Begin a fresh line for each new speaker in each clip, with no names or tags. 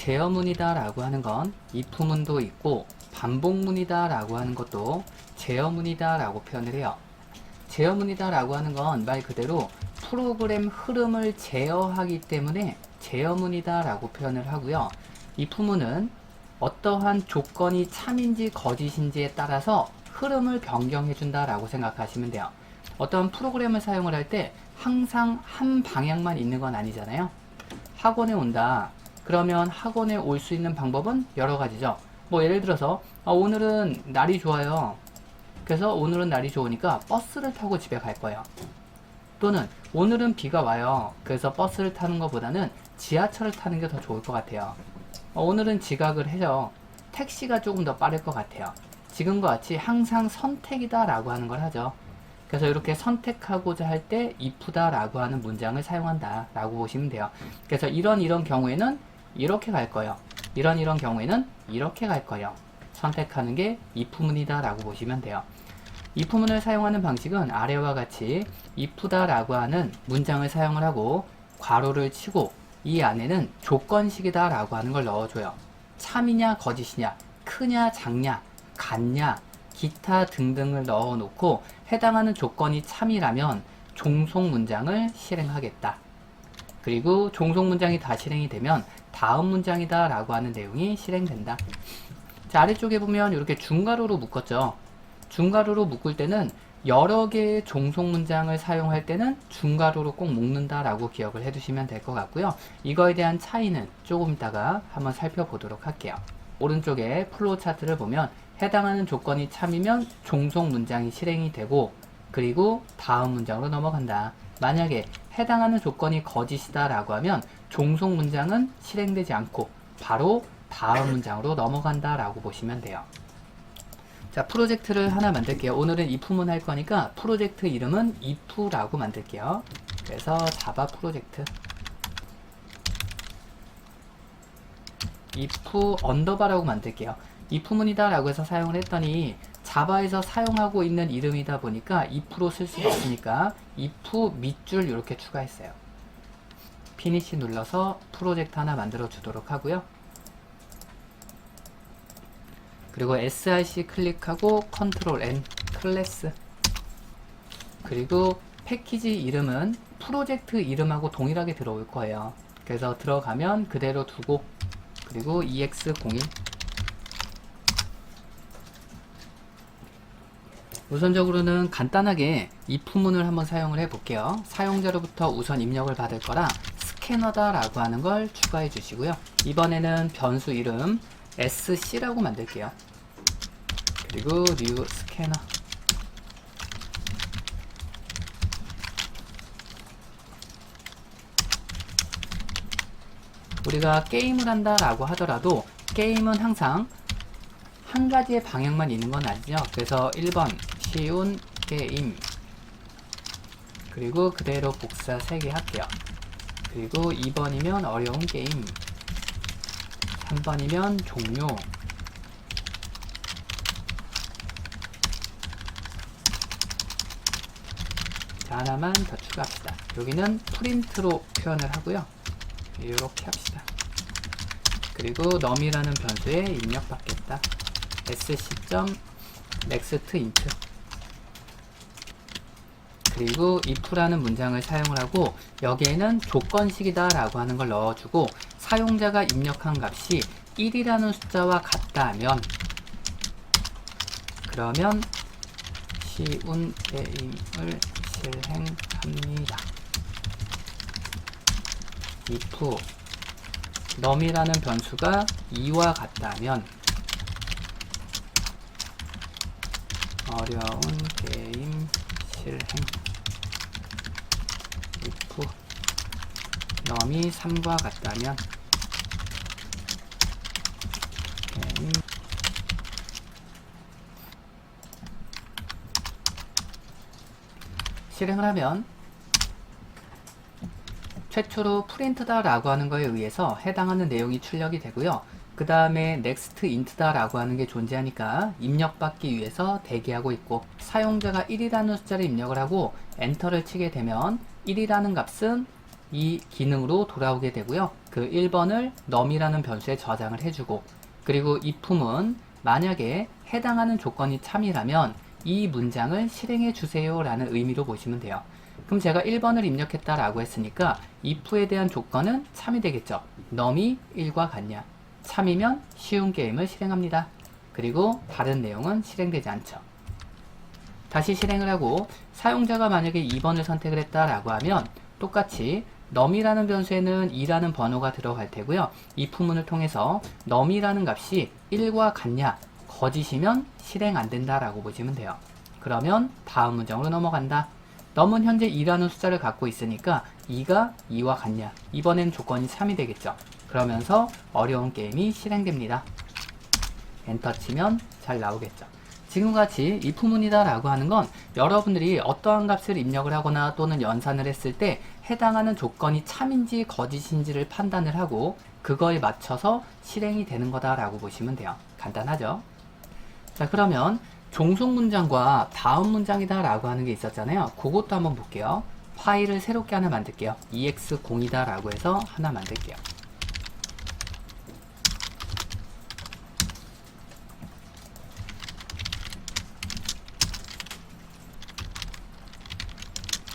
제어문이다 라고 하는 건 if문도 있고 반복문이다 라고 하는 것도 제어문이다 라고 표현을 해요. 제어문이다 라고 하는 건 말 그대로 프로그램 흐름을 제어하기 때문에 제어문이다 라고 표현을 하고요. if문은 어떠한 조건이 참인지 거짓인지에 따라서 흐름을 변경해 준다 라고 생각하시면 돼요. 어떤 프로그램을 사용을 할 때 항상 한 방향만 있는 건 아니잖아요. 학원에 온다. 그러면 학원에 올 수 있는 방법은 여러 가지죠. 뭐 예를 들어서 오늘은 날이 좋아요. 그래서 오늘은 날이 좋으니까 버스를 타고 집에 갈 거예요. 또는 오늘은 비가 와요. 그래서 버스를 타는 것보다는 지하철을 타는 게 더 좋을 것 같아요. 오늘은 지각을 해요. 택시가 조금 더 빠를 것 같아요. 지금과 같이 항상 선택이다 라고 하는 걸 하죠. 그래서 이렇게 선택하고자 할 때 if다 라고 하는 문장을 사용한다 라고 보시면 돼요. 그래서 이런 경우에는 이렇게 갈 거예요. 이런 경우에는 이렇게 갈 거예요. 선택하는 게 if문이다 라고 보시면 돼요. if문을 사용하는 방식은 아래와 같이 if다 라고 하는 문장을 사용을 하고 괄호를 치고 이 안에는 조건식이다 라고 하는 걸 넣어줘요. 참이냐 거짓이냐, 크냐 작냐, 같냐, 기타 등등을 넣어 놓고 해당하는 조건이 참이라면 종속 문장을 실행하겠다. 그리고 종속 문장이 다 실행이 되면 다음 문장이다 라고 하는 내용이 실행된다. 자, 아래쪽에 보면 이렇게 중괄호로 묶었죠. 중괄호로 묶을 때는 여러 개의 종속 문장을 사용할 때는 중괄호로 꼭 묶는다 라고 기억을 해두시면 될 것 같고요. 이거에 대한 차이는 조금 이따가 한번 살펴보도록 할게요. 오른쪽에 플로우 차트를 보면 해당하는 조건이 참이면 종속 문장이 실행이 되고 그리고 다음 문장으로 넘어간다. 만약에 해당하는 조건이 거짓이다 라고 하면 종속 문장은 실행되지 않고 바로 다음 문장으로 넘어간다 라고 보시면 돼요. 자, 프로젝트를 하나 만들게요. 오늘은 if문 할 거니까 프로젝트 이름은 if라고 만들게요. 그래서 자바 프로젝트 if 언더바라고 만들게요. if문이다 라고 해서 사용을 했더니 자바에서 사용하고 있는 이름이다 보니까 if로 쓸 수가 없으니까 if 밑줄 이렇게 추가했어요. 피니시 눌러서 프로젝트 하나 만들어 주도록 하고요. 그리고 src 클릭하고 컨트롤 N 클래스, 그리고 패키지 이름은 프로젝트 이름하고 동일하게 들어올 거예요. 그래서 들어가면 그대로 두고 그리고 ex01 우선적으로는 간단하게 if문을 한번 사용을 해 볼게요. 사용자로부터 우선 입력을 받을 거라 스캐너다 라고 하는 걸 추가해 주시고요. 이번에는 변수 이름 sc라고 만들게요. 그리고 new 스캐너, 우리가 게임을 한다 라고 하더라도 게임은 항상 한 가지의 방향만 있는 건 아니죠. 그래서 1번 쉬운 게임, 그리고 그대로 복사 3개 할게요. 그리고 2번이면 어려운 게임, 3번이면 종료, 자, 하나만 더 추가합시다. 여기는 프린트로 표현을 하고요. 이렇게 합시다. 그리고 num이라는 변수에 입력받겠다. sc.nextInt, 그리고 if라는 문장을 사용을 하고 여기에는 조건식이다 라고 하는 걸 넣어주고 사용자가 입력한 값이 1이라는 숫자와 같다 하면 그러면 쉬운 게임을 실행합니다. if num이라는 변수가 2와 같다면 어려운 게임 실행, if num이 3과 같다면 게임 실행을 하면 최초로 프린트다 라고 하는 거에 의해서 해당하는 내용이 출력이 되고요. 그 다음에 nextInt다 라고 하는 게 존재하니까 입력받기 위해서 대기하고 있고 사용자가 1이라는 숫자를 입력을 하고 엔터를 치게 되면 1이라는 값은 이 기능으로 돌아오게 되고요. 그 1번을 num이라는 변수에 저장을 해주고, 그리고 if은 만약에 해당하는 조건이 참이라면 이 문장을 실행해 주세요 라는 의미로 보시면 돼요. 그럼 제가 1번을 입력했다라고 했으니까 if에 대한 조건은 참이 되겠죠. num이 1과 같냐. 참이면 쉬운 게임을 실행합니다. 그리고 다른 내용은 실행되지 않죠. 다시 실행을 하고 사용자가 만약에 2번을 선택을 했다라고 하면 똑같이 num이라는 변수에는 2라는 번호가 들어갈 테고요. if문을 통해서 num이라는 값이 1과 같냐, 거짓이면 실행 안 된다라고 보시면 돼요. 그러면 다음 문장으로 넘어간다. num은 현재 2라는 숫자를 갖고 있으니까 2가 2와 같냐. 이번엔 조건이 참이 되겠죠. 그러면서 어려운 게임이 실행됩니다. 엔터 치면 잘 나오겠죠. 지금같이 if문이다 라고 하는 건 여러분들이 어떠한 값을 입력을 하거나 또는 연산을 했을 때 해당하는 조건이 참인지 거짓인지를 판단을 하고 그거에 맞춰서 실행이 되는 거다 라고 보시면 돼요. 간단하죠? 자, 그러면 종속 문장과 다음 문장이다 라고 하는 게 있었잖아요. 그것도 한번 볼게요. 파일을 새롭게 하나 만들게요. ex0이다 라고 해서 하나 만들게요.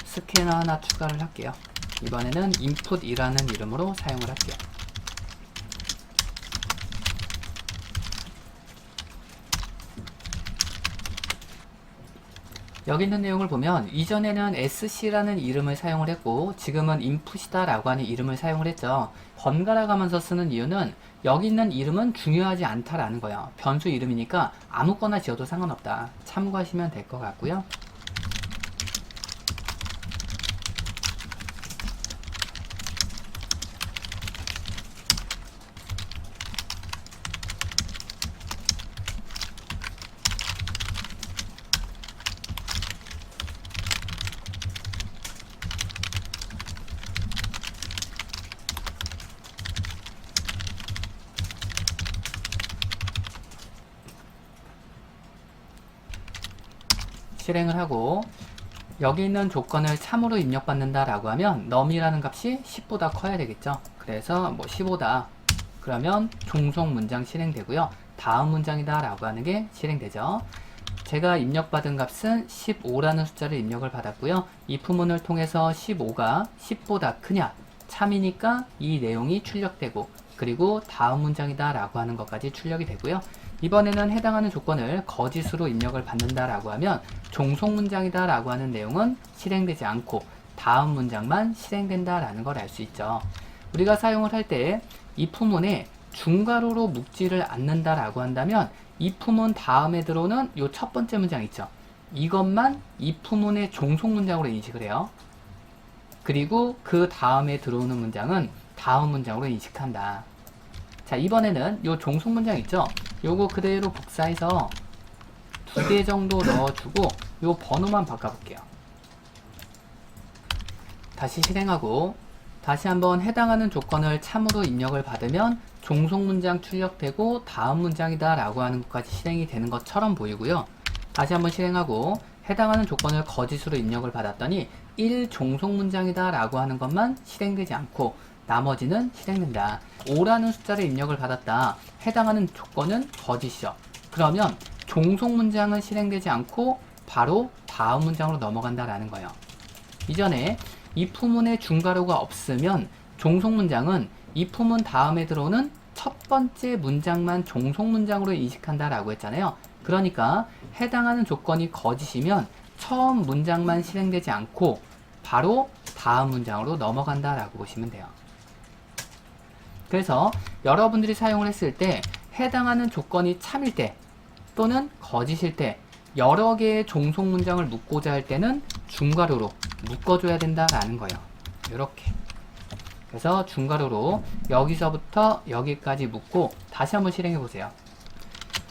스캐너 하나 추가를 할게요. 이번에는 input이라는 이름으로 사용을 할게요. 여기 있는 내용을 보면 이전에는 sc라는 이름을 사용을 했고 지금은 input이다 라고 하는 이름을 사용을 했죠. 번갈아 가면서 쓰는 이유는 여기 있는 이름은 중요하지 않다라는 거예요. 변수 이름이니까 아무거나 지어도 상관없다. 참고하시면 될 것 같고요. 실행을 하고 여기 있는 조건을 참으로 입력받는다 라고 하면 num이라는 값이 10보다 커야 되겠죠. 그래서 뭐 15다 그러면 종속 문장 실행되고요. 다음 문장이다 라고 하는 게 실행되죠. 제가 입력받은 값은 15라는 숫자를 입력을 받았고요. if문을 통해서 15가 10보다 크냐 참이니까 이 내용이 출력되고 그리고 다음 문장이다 라고 하는 것까지 출력이 되고요. 이번에는 해당하는 조건을 거짓으로 입력을 받는다 라고 하면 종속 문장이다 라고 하는 내용은 실행되지 않고 다음 문장만 실행된다 라는 걸 알 수 있죠. 우리가 사용을 할 때 if문에 중괄호로 묶지를 않는다 라고 한다면 if문 다음에 들어오는 요 첫 번째 문장 있죠. 이것만 if문의 종속 문장으로 인식을 해요. 그리고 그 다음에 들어오는 문장은 다음 문장으로 인식한다. 자, 이번에는 요 종속 문장 있죠? 요거 그대로 복사해서 2개 정도 넣어주고 요 번호만 바꿔볼게요. 다시 실행하고 다시 한번 해당하는 조건을 참으로 입력을 받으면 종속 문장 출력되고 다음 문장이다 라고 하는 것까지 실행이 되는 것처럼 보이고요. 다시 한번 실행하고 해당하는 조건을 거짓으로 입력을 받았더니 1 종속 문장이다 라고 하는 것만 실행되지 않고 나머지는 실행된다. 5라는 숫자를 입력을 받았다. 해당하는 조건은 거짓이죠. 그러면 종속 문장은 실행되지 않고 바로 다음 문장으로 넘어간다라는 거예요. 이전에 if문에 중괄호가 없으면 종속 문장은 if문 다음에 들어오는 첫 번째 문장만 종속 문장으로 인식한다라고 했잖아요. 그러니까 해당하는 조건이 거짓이면 처음 문장만 실행되지 않고 바로 다음 문장으로 넘어간다라고 보시면 돼요. 그래서 여러분들이 사용을 했을 때 해당하는 조건이 참일 때 또는 거짓일 때 여러 개의 종속 문장을 묶고자 할 때는 중괄호로 묶어줘야 된다라는 거예요. 이렇게. 그래서 중괄호로 여기서부터 여기까지 묶고 다시 한번 실행해 보세요.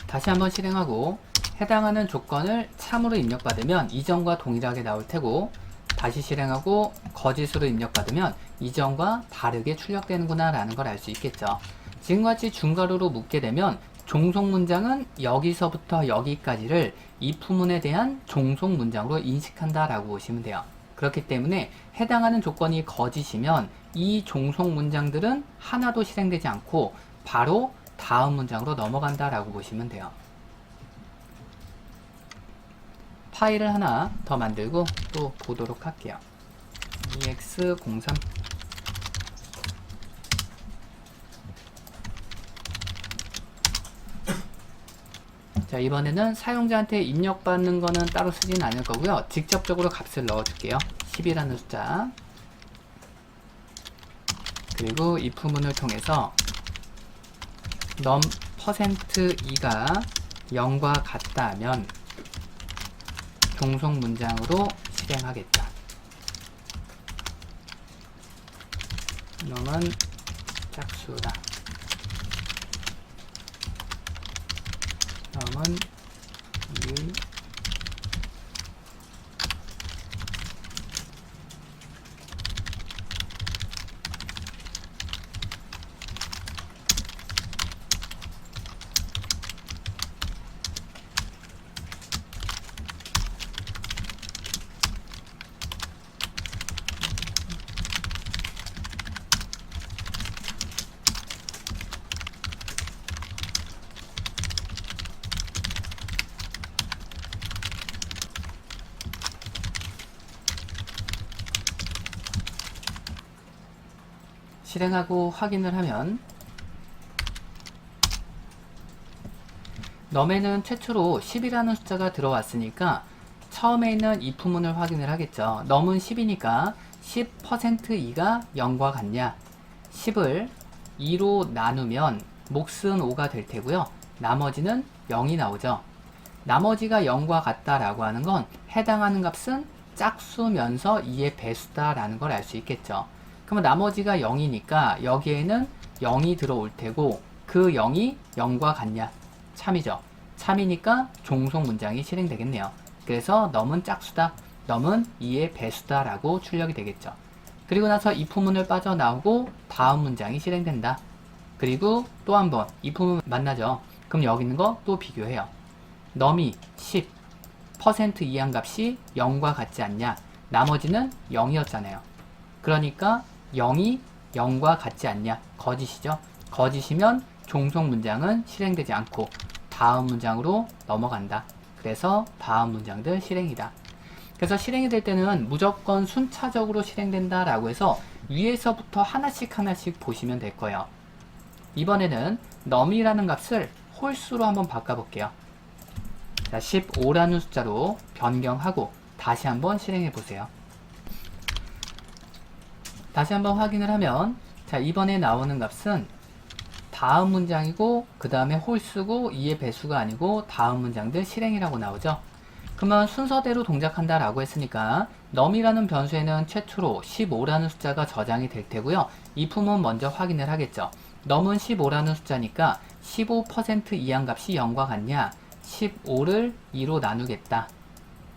다시 한번 실행하고 해당하는 조건을 참으로 입력받으면 이전과 동일하게 나올 테고 다시 실행하고 거짓으로 입력받으면 이전과 다르게 출력되는구나 라는 걸 알 수 있겠죠. 지금같이 중괄호로 묶게 되면 종속 문장은 여기서부터 여기까지를 if문에 대한 종속 문장으로 인식한다 라고 보시면 돼요. 그렇기 때문에 해당하는 조건이 거짓이면 이 종속 문장들은 하나도 실행되지 않고 바로 다음 문장으로 넘어간다 라고 보시면 돼요. 파일을 하나 더 만들고 또 보도록 할게요. ex03. 자, 이번에는 사용자한테 입력받는 거는 따로 쓰진 않을 거고요. 직접적으로 값을 넣어줄게요. 10이라는 숫자. 그리고 if문을 통해서 num %2가 0과 같다 하면 종속 문장으로 실행하겠다. num은 짝수다. num은 2. 실행하고 확인을 하면 num에는 최초로 10이라는 숫자가 들어왔으니까 처음에 있는 if문을 확인을 하겠죠. num은 10이니까 10%2가 0과 같냐? 10을 2로 나누면 몫은 5가 될 테고요. 나머지는 0이 나오죠. 나머지가 0과 같다라고 하는 건 해당하는 값은 짝수면서 2의 배수다 라는 걸 알 수 있겠죠. 그러면 나머지가 0이니까 여기에는 0이 들어올 테고 그 0이 0과 같냐? 참이죠. 참이니까 종속 문장이 실행되겠네요. 그래서 num은 짝수다, num은 2의 배수다 라고 출력이 되겠죠. 그리고 나서 if문을 빠져나오고 다음 문장이 실행된다. 그리고 또 한번 if문 만나죠. 그럼 여기 있는 거 또 비교해요. num이 10, % 이한 값이 0과 같지 않냐? 나머지는 0이었잖아요. 그러니까 0이 0과 같지 않냐? 거짓이죠. 거짓이면 종속 문장은 실행되지 않고 다음 문장으로 넘어간다. 그래서 다음 문장들 실행이다. 그래서 실행이 될 때는 무조건 순차적으로 실행된다 라고 해서 위에서부터 하나씩 보시면 될 거예요. 이번에는 num이라는 값을 홀수로 한번 바꿔볼게요. 자, 15라는 숫자로 변경하고 다시 한번 실행해 보세요. 다시 한번 확인을 하면 자, 이번에 나오는 값은 다음 문장이고 그 다음에 홀수고 2의 배수가 아니고 다음 문장들 실행이라고 나오죠. 그러면 순서대로 동작한다 라고 했으니까 num이라는 변수에는 최초로 15라는 숫자가 저장이 될 테고요. if문 먼저 확인을 하겠죠. num은 15라는 숫자니까 15% 이한 값이 0과 같냐? 15를 2로 나누겠다.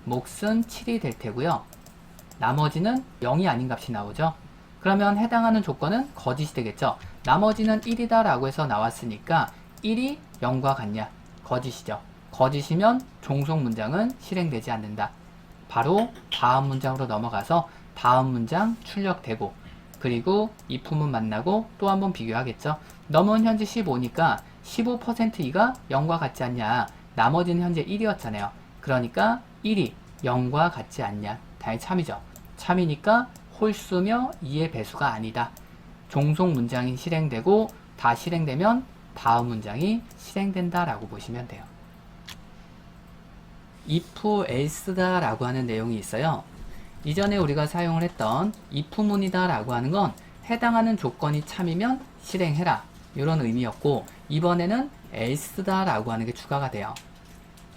몫은 7이 될 테고요. 나머지는 0이 아닌 값이 나오죠. 그러면 해당하는 조건은 거짓이 되겠죠. 나머지는 1이다 라고 해서 나왔으니까 1이 0과 같냐? 거짓이죠. 거짓이면 종속 문장은 실행되지 않는다. 바로 다음 문장으로 넘어가서 다음 문장 출력되고 그리고 if문 만나고 또 한번 비교하겠죠. num은 현재 15니까 15%이가 0과 같지 않냐? 나머지는 현재 1이었잖아요. 그러니까 1이 0과 같지 않냐? 당연히 참이죠. 참이니까 홀수며 2의 배수가 아니다. 종속 문장이 실행되고 다 실행되면 다음 문장이 실행된다 라고 보시면 돼요. if else다 라고 하는 내용이 있어요. 이전에 우리가 사용을 했던 if문이다 라고 하는 건 해당하는 조건이 참이면 실행해라 이런 의미였고 이번에는 else다 라고 하는 게 추가가 돼요.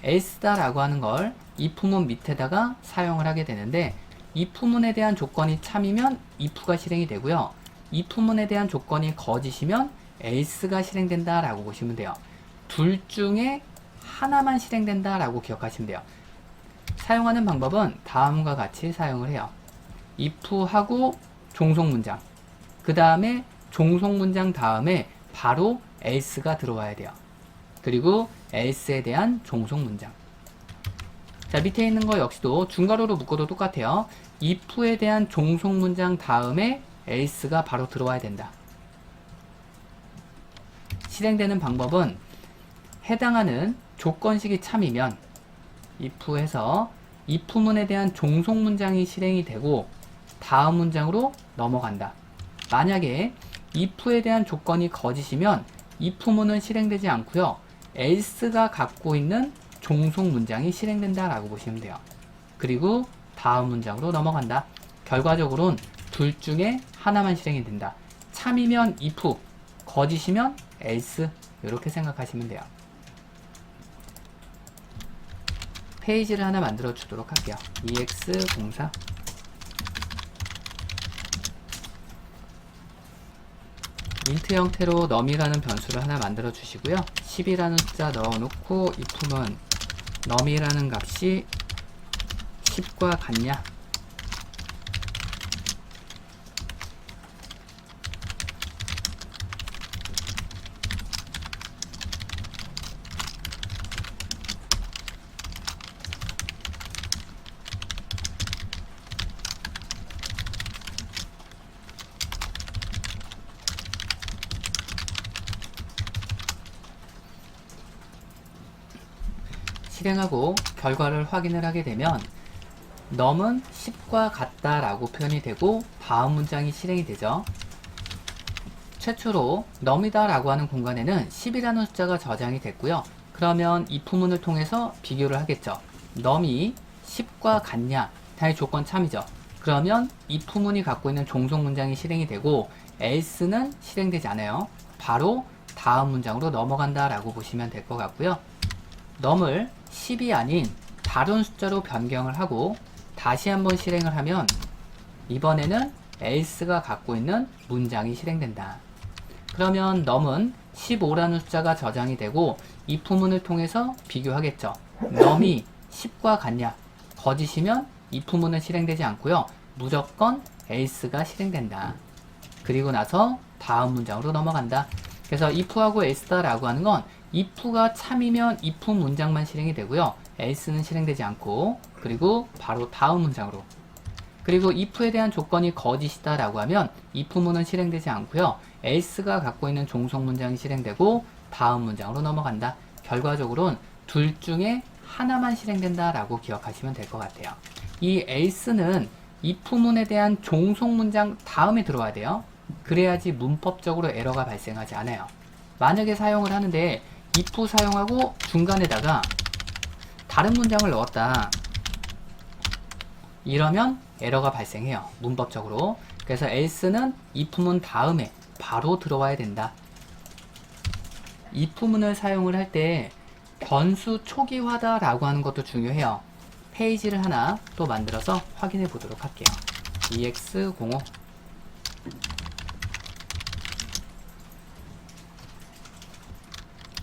else다 라고 하는 걸 if문 밑에다가 사용을 하게 되는데 if문에 대한 조건이 참이면 if가 실행이 되고요. if문에 대한 조건이 거짓이면 else가 실행된다 라고 보시면 돼요. 둘 중에 하나만 실행된다 라고 기억하시면 돼요. 사용하는 방법은 다음과 같이 사용을 해요. if하고 종속문장 그 다음에 종속문장 다음에 바로 else가 들어와야 돼요. 그리고 else에 대한 종속문장. 자, 밑에 있는 거 역시도 중괄호로 묶어도 똑같아요. if에 대한 종속문장 다음에 else가 바로 들어와야 된다. 실행되는 방법은 해당하는 조건식이 참이면 if에서 if문에 대한 종속 문장이 실행이 되고 다음 문장으로 넘어간다. 만약에 if에 대한 조건이 거짓이면 if문은 실행되지 않고요. else가 갖고 있는 종속 문장이 실행된다 라고 보시면 돼요. 그리고 다음 문장으로 넘어간다. 결과적으로는 둘 중에 하나만 실행이 된다. 참이면 if, 거짓이면 else, 이렇게 생각하시면 돼요. 페이지를 하나 만들어 주도록 할게요. EX04 인트 형태로 num이라는 변수를 하나 만들어 주시고요. 10이라는 숫자 넣어놓고 if는 num이라는 값이 10과 같냐, 실행하고 결과를 확인을 하게 되면 num은 10과 같다 라고 표현이 되고 다음 문장이 실행이 되죠. 최초로 num이다 라고 하는 공간에는 10이라는 숫자가 저장이 됐고요. 그러면 if문을 통해서 비교를 하겠죠. num이 10과 같냐, 당연히 조건 참이죠. 그러면 if문이 갖고 있는 종속 문장이 실행이 되고 else는 실행되지 않아요. 바로 다음 문장으로 넘어간다 라고 보시면 될 것 같고요. num을 10이 아닌 다른 숫자로 변경을 하고 다시 한번 실행을 하면 이번에는 else가 갖고 있는 문장이 실행된다. 그러면 num은 15라는 숫자가 저장이 되고 if문을 통해서 비교하겠죠. num이 10과 같냐, 거짓이면 if문은 실행되지 않고요. 무조건 else가 실행된다. 그리고 나서 다음 문장으로 넘어간다. 그래서 if하고 else다 라고 하는 건 if가 참이면 if 문장만 실행이 되고요. else는 실행되지 않고, 그리고 바로 다음 문장으로. 그리고 if에 대한 조건이 거짓이다 라고 하면 if문은 실행되지 않고요. else가 갖고 있는 종속 문장이 실행되고 다음 문장으로 넘어간다. 결과적으로는 둘 중에 하나만 실행된다 라고 기억하시면 될 것 같아요. 이 else는 if문에 대한 종속 문장 다음에 들어와야 돼요. 그래야지 문법적으로 에러가 발생하지 않아요. 만약에 사용을 하는데 if 사용하고 중간에다가 다른 문장을 넣었다, 이러면 에러가 발생해요. 문법적으로. 그래서 else는 if문 다음에 바로 들어와야 된다. if문을 사용을 할 때 변수 초기화다 라고 하는 것도 중요해요. 페이지를 하나 또 만들어서 확인해 보도록 할게요. EX05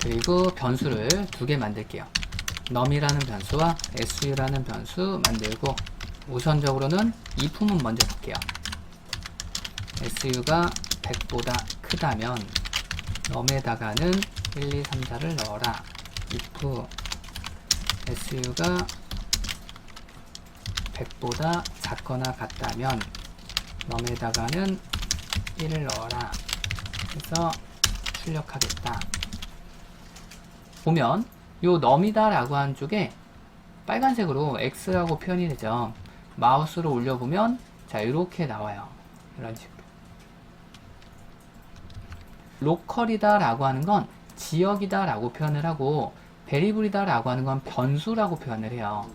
그리고 변수를 두 개 만들게요. num이라는 변수와 su라는 변수 만들고 우선적으로는 if문 먼저 볼게요. su가 100보다 크다면 num에다가는 1, 2, 3, 4를 넣어라. if su가 100보다 작거나 같다면 num에다가는 1을 넣어라. 그래서 출력하겠다. 보면 요 num이다 라고 하는 쪽에 빨간색으로 x라고 표현이 되죠. 마우스로 올려보면 자 이렇게 나와요. 이런 식으로. 로컬이다 라고 하는 건 지역이다 라고 표현을 하고 베리블이다 라고 하는 건 변수라고 표현을 해요.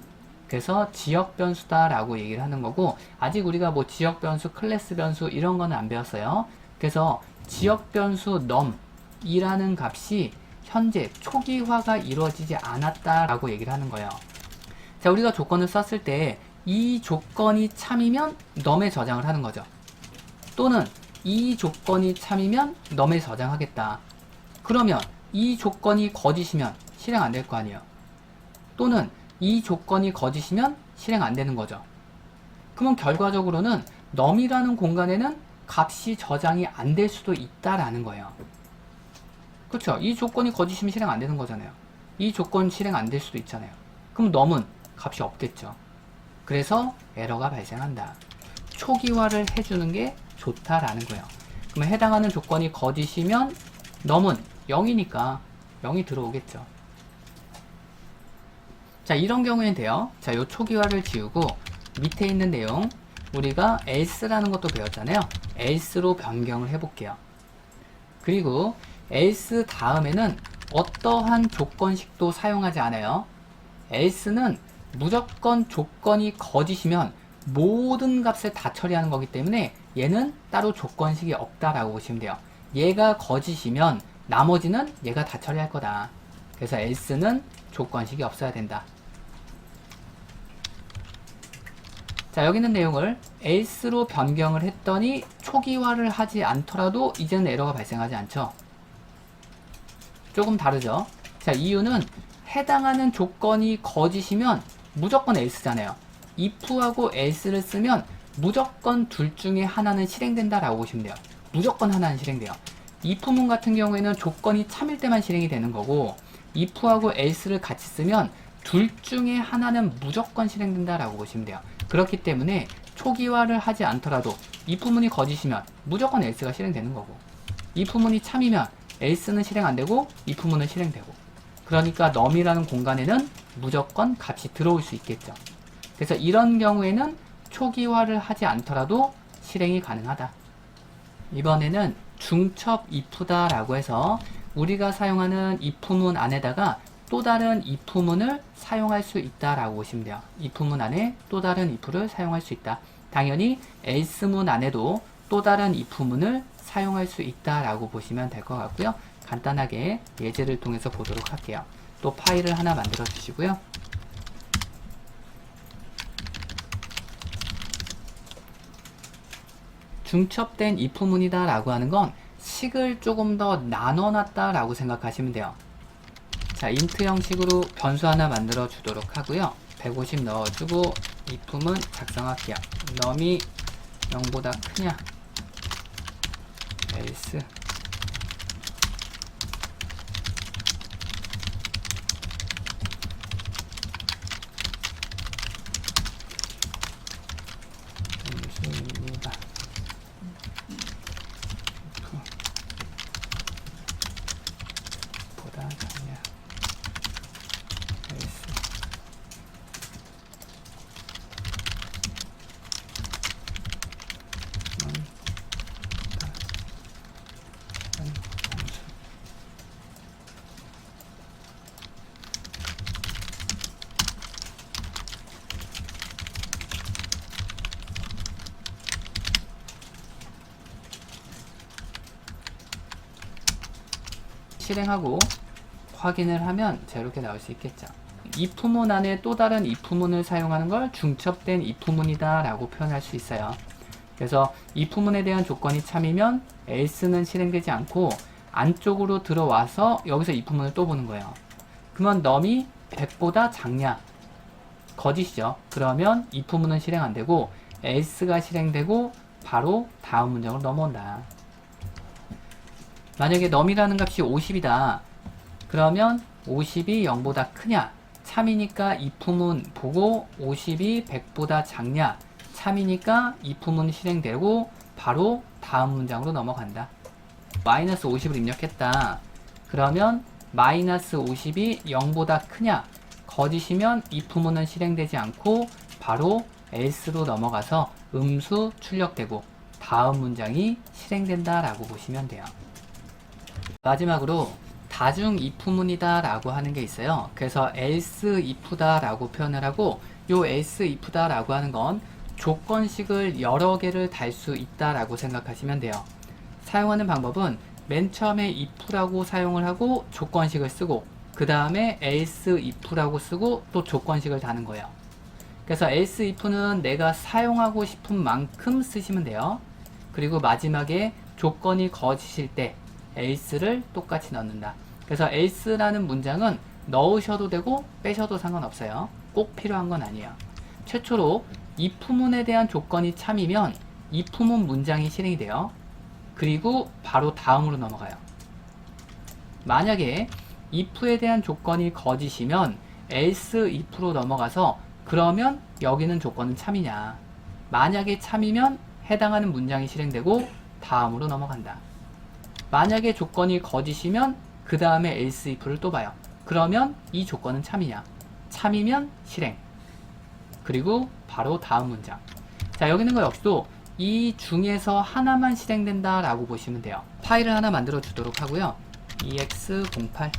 그래서 지역 변수다 라고 얘기를 하는 거고, 아직 우리가 뭐 지역 변수, 클래스 변수 이런 거는 안 배웠어요. 그래서 지역 변수 num 이라는 값이 현재 초기화가 이루어지지 않았다 라고 얘기를 하는 거예요. 자, 우리가 조건을 썼을 때 이 조건이 참이면 num에 저장을 하는 거죠. 또는 이 조건이 참이면 num에 저장하겠다. 그러면 이 조건이 거짓이면 실행 안 될 거 아니에요. 또는 이 조건이 거짓이면 실행 안 되는 거죠. 그러면 결과적으로는 num이라는 공간에는 값이 저장이 안 될 수도 있다라는 거예요. 그렇죠? 이 조건이 거짓이면 실행 안 되는 거잖아요. 이 조건 실행 안 될 수도 있잖아요. 그럼 num은 값이 없겠죠. 그래서 에러가 발생한다. 초기화를 해주는 게 좋다라는 거예요. 그러면 해당하는 조건이 거짓이면 넘은 0이니까 0이 들어오겠죠. 자, 이런 경우에는 돼요. 자, 요 초기화를 지우고 밑에 있는 내용 우리가 else라는 것도 배웠잖아요. else로 변경을 해볼게요. 그리고 else 다음에는 어떠한 조건식도 사용하지 않아요. else는 무조건 조건이 거짓이면 모든 값을 다 처리하는 거기 때문에 얘는 따로 조건식이 없다라고 보시면 돼요. 얘가 거짓이면 나머지는 얘가 다 처리할 거다. 그래서 else는 조건식이 없어야 된다. 자, 여기 있는 내용을 else로 변경을 했더니 초기화를 하지 않더라도 이제는 에러가 발생하지 않죠. 조금 다르죠. 자, 이유는 해당하는 조건이 거짓이면 무조건 else잖아요. if하고 else를 쓰면 무조건 둘 중에 하나는 실행된다라고 보시면 돼요. 무조건 하나는 실행돼요. if문 같은 경우에는 조건이 참일 때만 실행이 되는 거고 if하고 else를 같이 쓰면 둘 중에 하나는 무조건 실행된다라고 보시면 돼요. 그렇기 때문에 초기화를 하지 않더라도 if문이 거짓이면 무조건 else가 실행되는 거고 if문이 참이면 else는 실행 안 되고 if문은 실행되고 그러니까 num이라는 공간에는 무조건 값이 들어올 수 있겠죠. 그래서 이런 경우에는 초기화를 하지 않더라도 실행이 가능하다. 이번에는 중첩 if다 라고 해서 우리가 사용하는 if문 안에다가 또 다른 if문을 사용할 수 있다라고 보시면 돼요. if문 안에 또 다른 if를 사용할 수 있다. 당연히 else문 안에도 또 다른 if문을 사용할 수 있다라고 보시면 될 것 같고요. 간단하게 예제를 통해서 보도록 할게요. 또 파일을 하나 만들어 주시고요. 중첩된 if문이다 라고 하는 건 식을 조금 더 나눠놨다 라고 생각하시면 돼요. 자, int 형식으로 변수 하나 만들어 주도록 하고요. 150 넣어주고 if문 작성할게요. num이 0보다 크냐 else 변수입니다. 보다 작냐 else 실행하고 확인을 하면 자, 이렇게 나올 수 있겠죠. if문 안에 또 다른 if문을 사용하는 걸 중첩된 if문이다 라고 표현할 수 있어요. 그래서 if문에 대한 조건이 참이면 else는 실행되지 않고 안쪽으로 들어와서 여기서 if문을 또 보는 거예요. 그러면 num이 100보다 작냐? 거짓이죠. 그러면 if문은 실행 안 되고 else가 실행되고 바로 다음 문장으로 넘어온다. 만약에 num이라는 값이 50이다. 그러면 50이 0보다 크냐? 참이니까 if문 보고 50이 100보다 작냐? 참이니까 if문 실행되고 바로 다음 문장으로 넘어간다. 마이너스 50을 입력했다. 그러면 마이너스 50이 0보다 크냐? 거짓이면 if문은 실행되지 않고 바로 else로 넘어가서 음수 출력되고 다음 문장이 실행된다 라고 보시면 돼요. 마지막으로 다중 if문이다 라고 하는 게 있어요. 그래서 else if다 라고 표현을 하고 요 else if다 라고 하는 건 조건식을 여러 개를 달 수 있다 라고 생각하시면 돼요. 사용하는 방법은 맨 처음에 if라고 사용을 하고 조건식을 쓰고 그 다음에 else if라고 쓰고 또 조건식을 다는 거예요. 그래서 else if는 내가 사용하고 싶은 만큼 쓰시면 돼요. 그리고 마지막에 조건이 거짓일 때 else를 똑같이 넣는다. 그래서 else라는 문장은 넣으셔도 되고 빼셔도 상관없어요. 꼭 필요한 건 아니에요. 최초로 if문에 대한 조건이 참이면 if문 문장이 실행이 돼요. 그리고 바로 다음으로 넘어가요. 만약에 if에 대한 조건이 거짓이면 else if로 넘어가서 그러면 여기는 조건은 참이냐. 만약에 참이면 해당하는 문장이 실행되고 다음으로 넘어간다. 만약에 조건이 거짓이면 그 다음에 else if를 또 봐요. 그러면 이 조건은 참이냐? 참이면 실행. 그리고 바로 다음 문장. 자, 여기 있는 거 역시도 이 중에서 하나만 실행된다 라고 보시면 돼요. 파일을 하나 만들어 주도록 하고요. ex08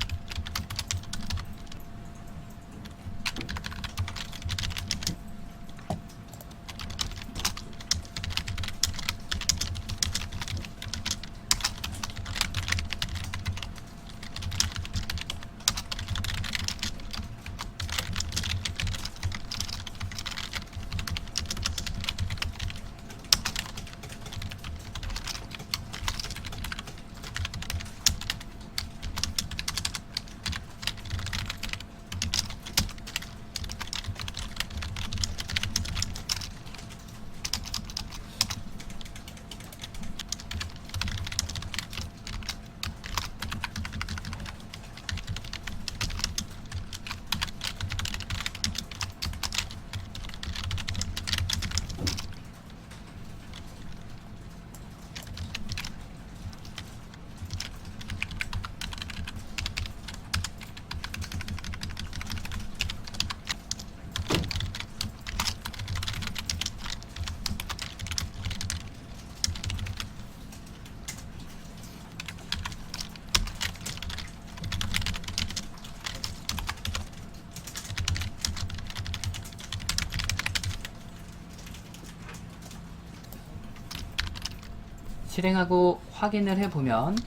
실행하고 확인을 해보면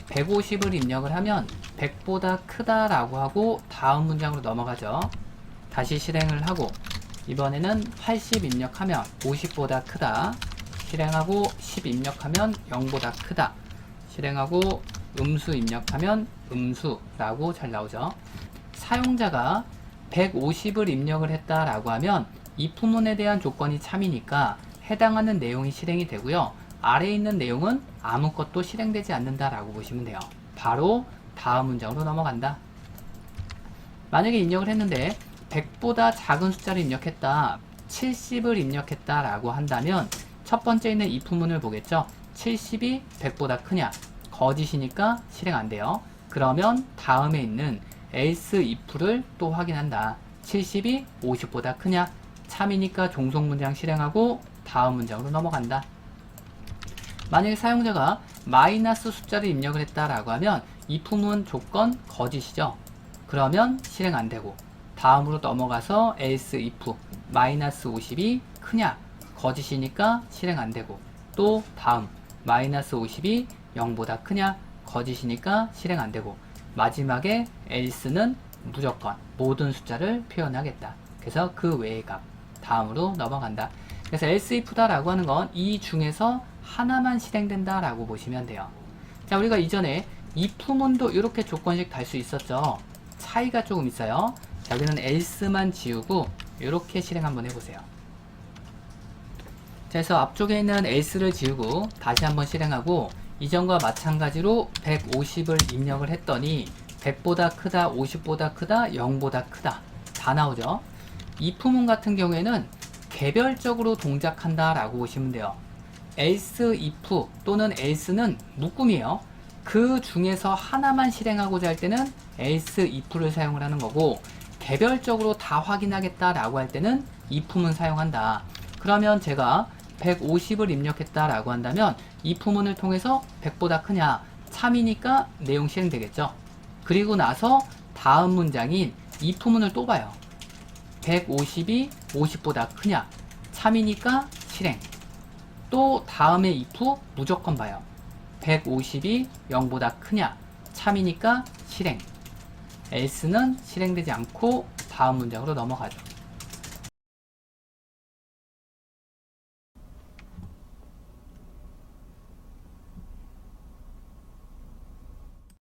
150을 입력을 하면 100보다 크다 라고 하고 다음 문장으로 넘어가죠. 다시 실행을 하고 이번에는 80 입력하면 50보다 크다. 실행하고 10 입력하면 0보다 크다. 실행하고 음수 입력하면 음수라고 잘 나오죠. 사용자가 150을 입력을 했다 라고 하면 if문에 대한 조건이 참이니까 해당하는 내용이 실행이 되고요. 아래에 있는 내용은 아무것도 실행되지 않는다 라고 보시면 돼요. 바로 다음 문장으로 넘어간다. 만약에 입력을 했는데 100보다 작은 숫자를 입력했다, 70을 입력했다 라고 한다면 첫 번째 있는 if문을 보겠죠. 70이 100보다 크냐? 거짓이니까 실행 안 돼요. 그러면 다음에 있는 else if를 또 확인한다. 70이 50보다 크냐? 참이니까 종속문장 실행하고 다음 문장으로 넘어간다. 만약에 사용자가 마이너스 숫자를 입력을 했다라고 하면 if문 조건 거짓이죠. 그러면 실행 안 되고 다음으로 넘어가서 else if 마이너스 50이 크냐? 거짓이니까 실행 안 되고 또 다음 마이너스 50이 0보다 크냐? 거짓이니까 실행 안 되고 마지막에 else는 무조건 모든 숫자를 표현하겠다. 그래서 그 외의 값 다음으로 넘어간다. 그래서 else if다 라고 하는 건 이 중에서 하나만 실행된다 라고 보시면 돼요. 자, 우리가 이전에 if문도 이렇게 조건식 달 수 있었죠. 차이가 조금 있어요. 자, 여기는 else만 지우고 이렇게 실행 한번 해보세요. 자, 그래서 앞쪽에 있는 else를 지우고 다시 한번 실행하고 이전과 마찬가지로 150을 입력을 했더니 100보다 크다, 50보다 크다, 0보다 크다 다 나오죠. if문 같은 경우에는 개별적으로 동작한다 라고 보시면 돼요. else if 또는 else는 묶음이에요. 그 중에서 하나만 실행하고자 할 때는 else if를 사용을 하는 거고 개별적으로 다 확인하겠다 라고 할 때는 if문 사용한다. 그러면 제가 150을 입력했다 라고 한다면 if문을 통해서 100보다 크냐? 참이니까 내용 실행되겠죠. 그리고 나서 다음 문장인 if문을 또 봐요. 150이 50보다 크냐? 참이니까 실행. 또 다음에 if 무조건 봐요. 150이 0보다 크냐? 참이니까 실행. else는 실행되지 않고 다음 문장으로 넘어가죠.